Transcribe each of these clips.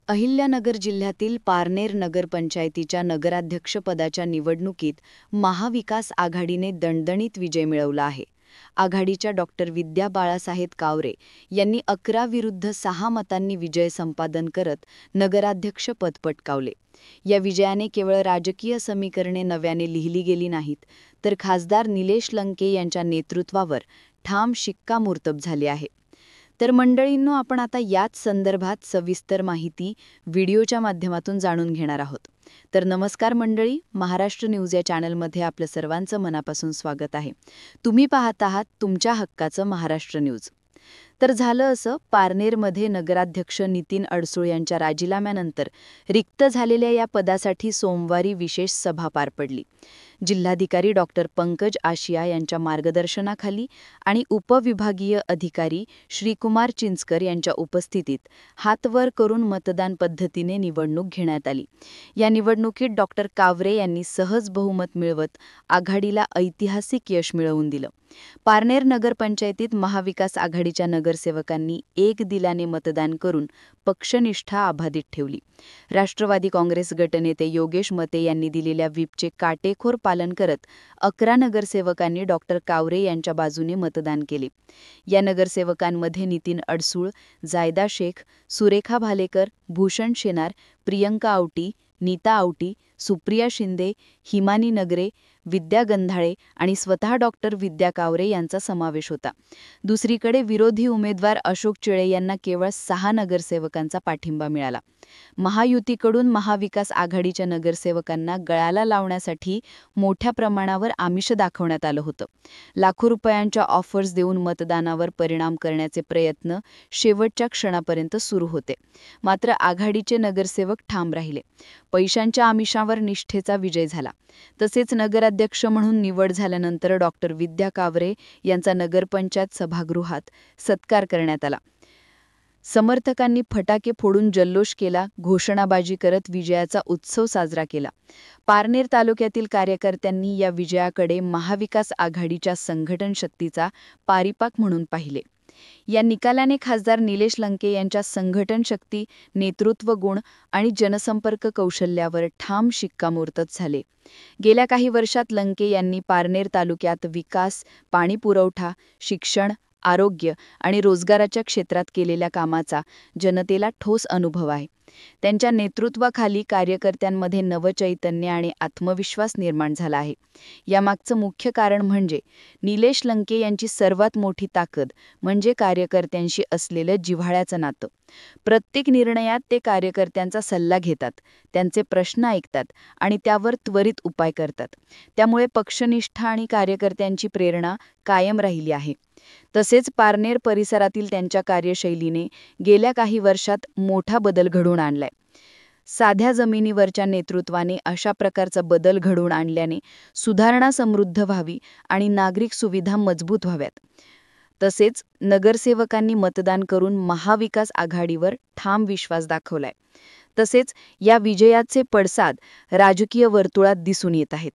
अहिल्यानगर जिल्ह्यातील पारनेर नगरपंचायतीच्या नगराध्यक्षपदाच्या निवडणुकीत महाविकास आघाडीने दणदणीत विजय मिळवला आहे. आघाडीच्या विद्या बाळासाहेब कावरे यांनी 11 विरुद्ध 6 मतांनी विजय संपादन करत नगराध्यक्षपद पटकावले. या विजयाने केवळ राजकीय समीकरणे नव्याने लिहिली गेली नाहीत, तर खासदार निलेश लंके यांच्या नेतृत्वावर ठाम शिक्कामोर्तब झाले आहे. तर मंडळींनो, आपण आता याच संदर्भात सविस्तर माहिती व्हिडिओच्या माध्यमातून जाणून घेणार आहोत. तर नमस्कार मंडळी, महाराष्ट्र न्यूज या चॅनलमध्ये आपलं सर्वांचं मनापासून स्वागत आहे. तुम्ही पाहत आहात तुमच्या हक्काचं महाराष्ट्र न्यूज. तर झालं असं, पारनेरमध्ये नगराध्यक्ष नितीन अडसूळ यांच्या राजीनाम्यानंतर रिक्त झालेल्या या पदासाठी सोमवारी विशेष सभा पार पडली. जिल्हाधिकारी पंकज आशिया यांच्या मार्गदर्शनाखाली आणि उपविभागीय अधिकारी श्रीकुमार चिंचकर यांच्या उपस्थितीत हातवर करून मतदान पद्धतीने निवडणूक घेण्यात आली. या निवडणुकीत कावरे यांनी सहज बहुमत मिळवत आघाडीला ऐतिहासिक यश मिळवून दिलं. पारनेर नगरपंचायतीत महाविकास आघाडीच्या नगरसेवकांनी एक दिलाने मतदान करून पक्षनिष्ठा अबाधित ठेवली. राष्ट्रवादी काँग्रेस गटनेते योगेश मते यांनी दिलेल्या व्हीपचे काटेकोर पालन करत 11 नगरसेवकांनी कावरे यांच्या बाजूने मतदान केले. या नगरसेवकांमध्ये नितीन अडसूळ, जायदा शेख, सुरेखा भालेकर, भूषण शेनार, प्रियंका आवटी, नीता आवटी, सुप्रिया शिंदे, हिमानी नगरे, विद्या गंधाळे आणि स्वतः विद्या कावरे यांचा समावेश होता. दुसरीकडे विरोधी उमेदवार अशोक चिळे यांना केवळ 6 नगरसेवकांचा पाठिंबा मिळाला. महायुतीकडून महाविकास आघाडीच्या नगरसेवकांना गळाला लावण्यासाठी मोठ्या प्रमाणावर आमिष दाखवण्यात आलं होतं. लाखो रुपयांच्या ऑफर्स देऊन मतदानावर परिणाम करण्याचे प्रयत्न शेवटच्या क्षणापर्यंत सुरू होते. मात्र आघाडीचे नगरसेवक ठाम राहिले. पैशांच्या आमिषावर निष्ठेचा विजय झाला. तसेच नगराध्यक्ष म्हणून निवड झाल्यानंतर विद्या कावरे यांचा नगरपंचायत सभागृहात सत्कार करण्यात आला. समर्थकांनी फटाके फोडून जल्लोष केला, घोषणाबाजी करत विजयाचा उत्सव साजरा केला. पारनेर तालुक्यातील कार्यकर्त्यांनी या विजयाकडे महाविकास आघाडीच्या संघटन शक्तीचा पारिपाक म्हणून पाहिले. या निकालाने खासदार निलेश लंके यांच्या संघटन शक्ती, नेतृत्व गुण आणि जनसंपर्क कौशल्यावर ठाम शिक्कामोर्तब झाले. गेल्या काही वर्षात लंके यांनी पारनेर तालुक्यात विकास, पाणी पुरवठा, शिक्षण, आरोग्य आणि रोजगाराच्या क्षेत्रात केलेल्या कामाचा जनतेला ठोस अनुभव आहे. त्यांच्या नेतृत्वाखाली कार्यकर्त्यांमध्ये नवचैतन्य आणि आत्मविश्वास निर्माण झाला आहे. यामागचं मुख्य कारण म्हणजे निलेश लंके यांची सर्वात मोठी ताकद म्हणजे कार्यकर्त्यांशी असलेलं जिव्हाळ्याचं नातं. प्रत्येक निर्णयात ते कार्यकर्त्यांचा सल्ला घेतात, त्यांचे प्रश्न ऐकतात आणि त्यावर त्वरित उपाय करतात. त्यामुळे पक्षनिष्ठा आणि कार्यकर्त्यांची प्रेरणा कायम राहिली आहे. तसेच पारनेर परिसरातील त्यांच्या कार्यशैलीने गेल्या काही वर्षात मोठा बदल घडवून आणलाय. साध्या जमिनीवरच्या नेतृत्वाने अशा प्रकारचा बदल घडवून आणल्याने सुधारणा समृद्ध व्हावी आणि नागरिक सुविधा मजबूत व्हाव्यात. तसेच नगरसेवकांनी मतदान करून महाविकास आघाडीवर ठाम विश्वास दाखवलाय. तसेच या विजयाचे पडसाद राजकीय वर्तुळात दिसून येत आहेत.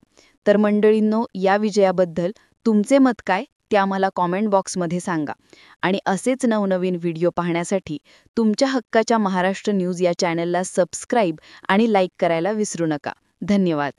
तर मंडळींनो, या विजयाबद्दल तुमचे मत काय ते आम्हाला कॉमेंट बॉक्समध्ये सांगा. आणि असेच नवनवीन व्हिडिओ पाहण्यासाठी तुमच्या हक्काच्या महाराष्ट्र न्यूज या चॅनलला सबस्क्राईब आणि लाईक करायला विसरू नका. धन्यवाद.